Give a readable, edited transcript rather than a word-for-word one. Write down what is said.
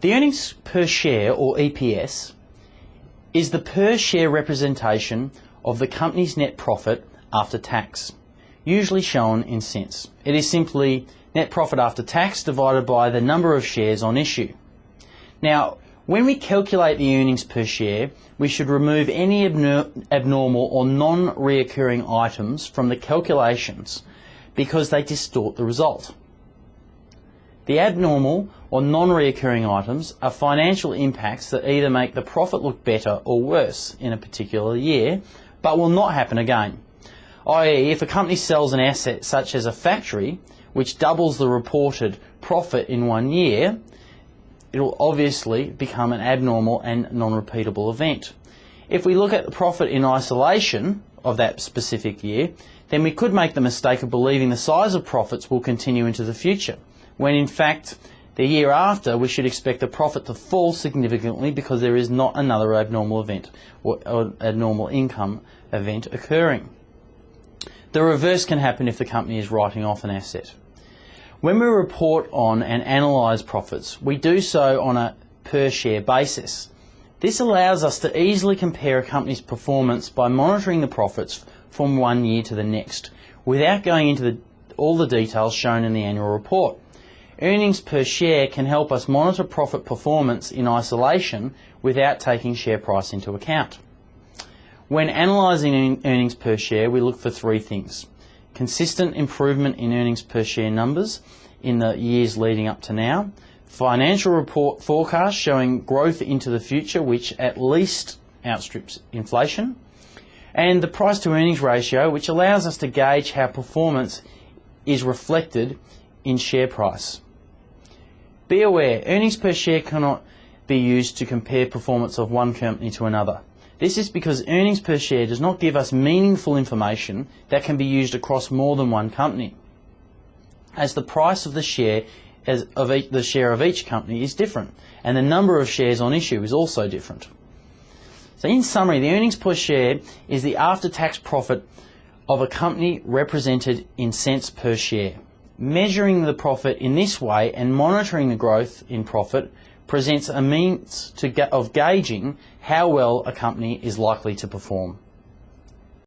The earnings per share, or EPS, is the per share representation of the company's net profit after tax, usually shown in cents. It is simply net profit after tax divided by the number of shares on issue. Now, when we calculate the earnings per share, we should remove any abnormal or non-reoccurring items from the calculations because they distort the result. The abnormal or non-reoccurring items are financial impacts that either make the profit look better or worse in a particular year, but will not happen again. i.e., if a company sells an asset such as a factory, which doubles the reported profit in 1 year, it will obviously become an abnormal and non-repeatable event. If we look at the profit in isolation of that specific year, then we could make the mistake of believing the size of profits will continue into the future, when in fact the year after we should expect the profit to fall significantly because there is not another abnormal event or abnormal income event occurring. The reverse can happen if the company is writing off an asset. When we report on and analyse profits, we do so on a per share basis. This allows us to easily compare a company's performance by monitoring the profits from 1 year to the next, without going into all the details shown in the annual report. Earnings per share can help us monitor profit performance in isolation without taking share price into account. When analysing earnings per share, we look for 3 things: consistent improvement in earnings per share numbers in the years leading up to now, financial report forecast showing growth into the future which at least outstrips inflation, and the price to earnings ratio, which allows us to gauge how performance is reflected in share price. Be aware, earnings per share cannot be used to compare performance of one company to another. This is because earnings per share does not give us meaningful information that can be used across more than one company, as the price of the share of each company is different, and the number of shares on issue is also different. So in summary, the earnings per share is the after-tax profit of a company represented in cents per share. Measuring the profit in this way and monitoring the growth in profit presents a means of gauging how well a company is likely to perform.